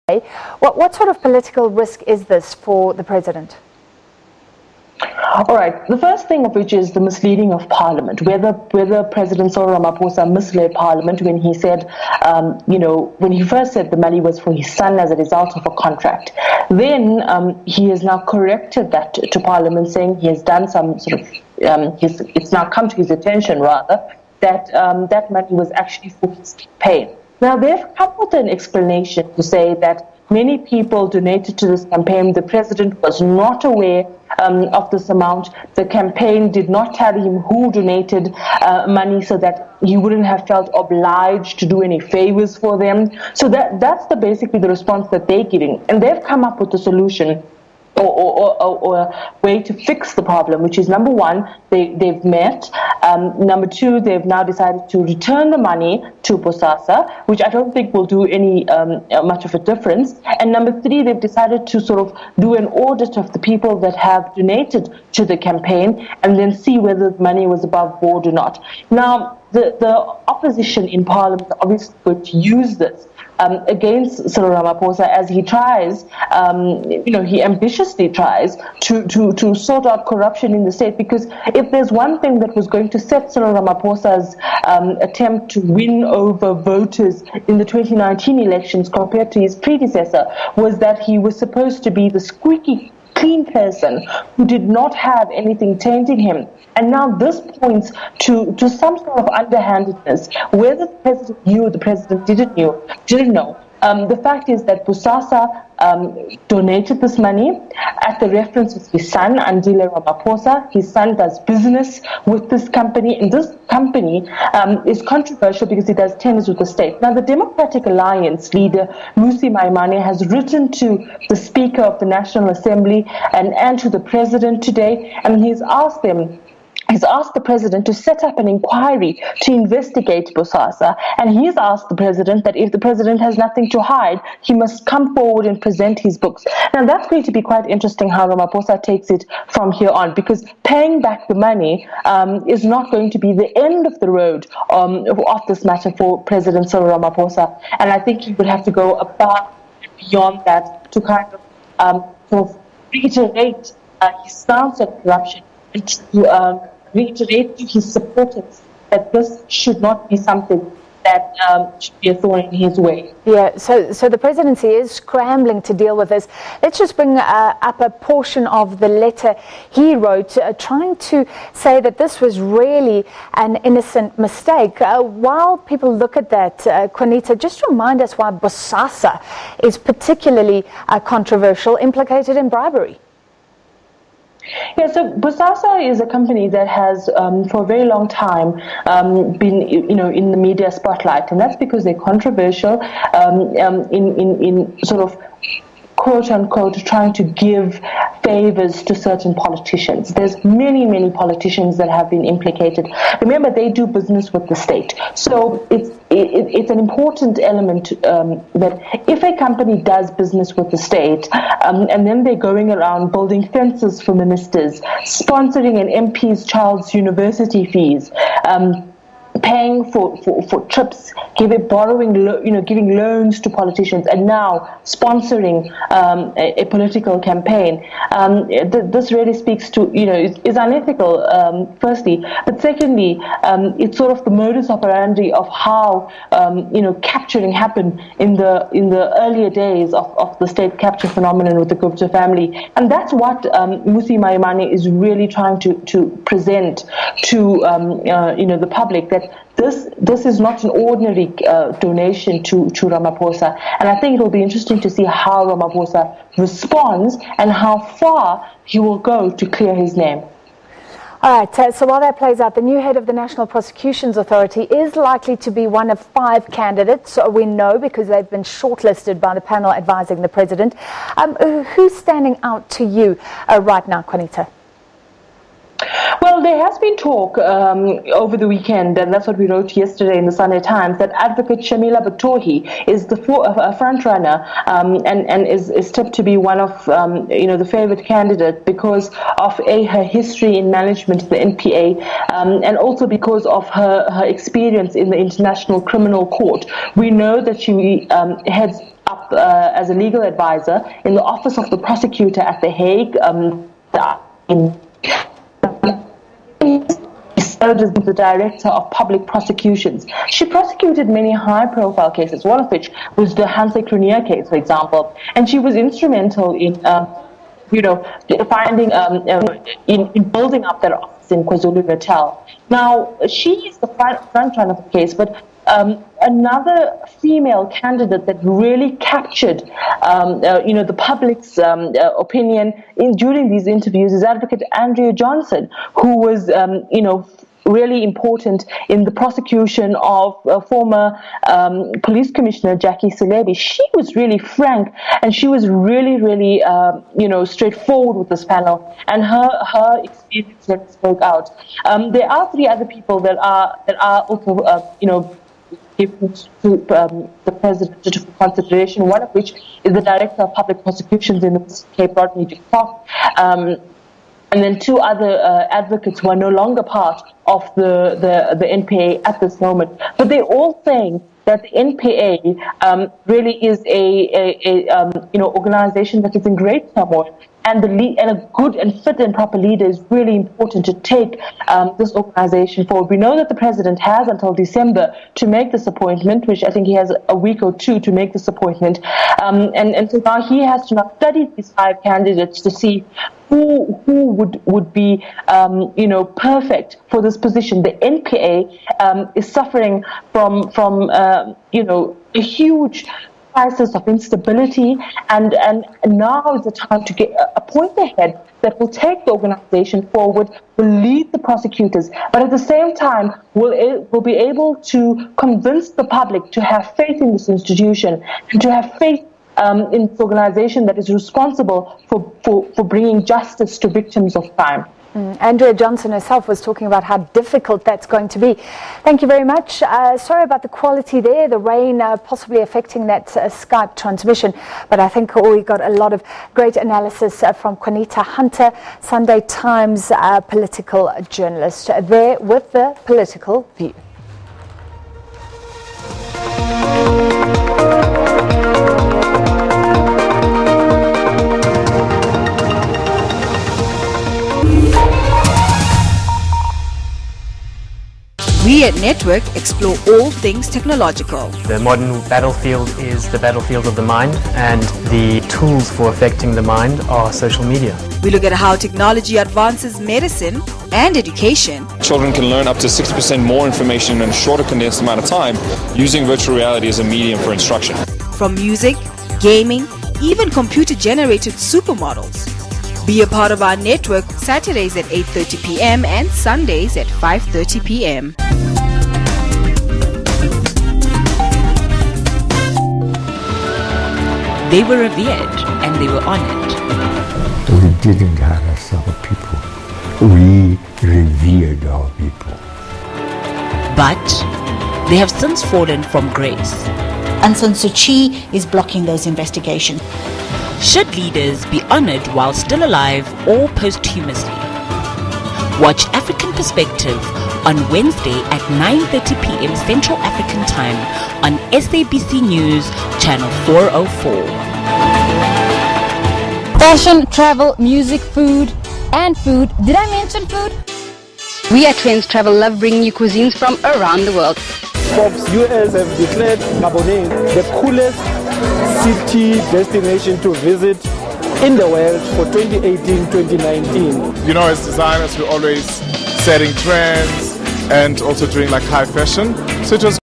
What sort of political risk is this for the president? All right. The first thing of which is the misleading of Parliament. Whether President Cyril Ramaphosa misled Parliament when he said, when he first said the money was for his son as a result of a contract. Then he has now corrected that to Parliament, saying he has done some sort of, it's now come to his attention rather, that that money was actually for his campaign. Now they've come with an explanation to say that many people donated to this campaign. The president was not aware of this amount. The campaign did not tell him who donated money, so that he wouldn't have felt obliged to do any favors for them. So that's basically the response that they're giving. And they've come up with a solution or a way to fix the problem, which is, number one, they've met. Number two, they've now decided to return the money to Bosasa, which I don't think will do any much of a difference. And number three, they've decided to sort of do an audit of the people that have donated to the campaign and then see whether the money was above board or not. Now, the opposition in Parliament are obviously going to use this against Cyril Ramaphosa as he tries, he ambitiously tries to sort out corruption in the state, because if there's one thing that was going to set Cyril Ramaphosa's attempt to win over voters in the 2019 elections compared to his predecessor, was that he was supposed to be the squeaky clean person who did not have anything tainting him. And now this points to some sort of underhandedness. Whether the president knew or the president didn't know. The fact is that Bosasa donated this money at the reference of his son, Andile Ramaphosa. His son does business with this company, and this company is controversial because it does tenders with the state. Now, the Democratic Alliance leader, Mmusi Maimane, has written to the Speaker of the National Assembly and to the President today, and he's asked the president to set up an inquiry to investigate Bosasa, and he's asked the president that if the president has nothing to hide, he must come forward and present his books. Now, that's going to be quite interesting how Ramaphosa takes it from here on, because paying back the money is not going to be the end of the road of this matter for President Cyril Ramaphosa, and I think he would have to go above and beyond that to kind of sort of reiterate his stance on corruption and to reiterate to his supporters that this should not be something that should be a thorn in his way. Yeah, so the presidency is scrambling to deal with this. Let's just bring up a portion of the letter he wrote, trying to say that this was really an innocent mistake. While people look at that, Qaanitah, just remind us why Bosasa is particularly controversial, implicated in bribery. Yeah, so Bosasa is a company that has, for a very long time, been, in the media spotlight, and that's because they're controversial in sort of quote unquote trying to give favors to certain politicians. There's many politicians that have been implicated. Remember, they do business with the state, so it's an important element that if a company does business with the state and then they're going around building fences for ministers, sponsoring an MP's child's university fees, paying for trips, giving loans to politicians, and now sponsoring a political campaign. This really speaks to, is unethical, firstly, but secondly, it's sort of the modus operandi of how, capturing happened in the earlier days of the state capture phenomenon with the Gupta family. And that's what Mmusi Maimane is really trying to present to, the public, that this is not an ordinary donation to Ramaphosa. And I think it will be interesting to see how Ramaphosa responds and how far he will go to clear his name. All right, so while that plays out, the new head of the National Prosecutions Authority is likely to be one of 5 candidates, we know, because they've been shortlisted by the panel advising the president. Who's standing out to you right now, Qaanitah? Well, there has been talk over the weekend, and that's what we wrote yesterday in the Sunday Times, that Advocate Shamila Batohi is the front runner and is tipped to be one of the favorite candidate because of her history in management of the NPA, and also because of her experience in the International Criminal Court. We know that she heads up as a legal advisor in the Office of the Prosecutor at The Hague. She served as the Director of Public Prosecutions. She prosecuted many high-profile cases, one of which was the Hanse Cronje case, for example, and she was instrumental in finding in building up that office in KwaZulu-Natal. Now, she is the front runner of the case, but another female candidate that really captured, the public's opinion during these interviews is Advocate Andrea Johnson, who was, really important in the prosecution of former police commissioner Jackie Selebi. She was really frank, and she was really, really, straightforward with this panel, and her experience that spoke out. There are three other people that are also, given to the president to consideration, one of which is the Director of Public Prosecutions in the Cape, Rodney de Kock, and then two other advocates who are no longer part of the NPA at this moment. But they're all saying that the NPA really is a organization that is in great turmoil, and a good and fit and proper leader is really important to take this organization forward. We know that the president has until December to make this appointment, which I think he has a week or two to make this appointment, and so now he has to study these five candidates to see who would be perfect for this position. The NPA is suffering from a huge crisis of instability, and now is the time to appoint a head that will take the organization forward, will lead the prosecutors, but at the same time will be able to convince the public to have faith in this institution and to have faith in this organization that is responsible for bringing justice to victims of crime. Andrea Johnson herself was talking about how difficult that's going to be. Thank you very much. Sorry about the quality there, the rain possibly affecting that Skype transmission, but I think we got a lot of great analysis from Qaanitah Hunter, Sunday Times political journalist, there with the political view. We at Network explore all things technological. The modern battlefield is the battlefield of the mind, and the tools for affecting the mind are social media. We look at how technology advances medicine and education. Children can learn up to 60% more information in a shorter condensed amount of time using virtual reality as a medium for instruction. From music, gaming, even computer-generated supermodels. Be a part of our network Saturdays at 8:30 p.m. and Sundays at 5:30 p.m. They were revered and they were honored. We didn't harass our people. We revered our people. But they have since fallen from grace. Aung San Suu Kyi is blocking those investigations. Should leaders be honored while still alive or posthumously? Watch African Perspective on Wednesday at 9:30 p.m. Central African Time on SABC News Channel 404. Fashion, travel, music, food, and food. Did I mention food? We at Trends Travel love bringing you cuisines from around the world. Forbes US have declared Gabon the coolest city destination to visit in the world for 2018-2019. You know, as designers, we're always setting trends and also doing like high fashion. So it was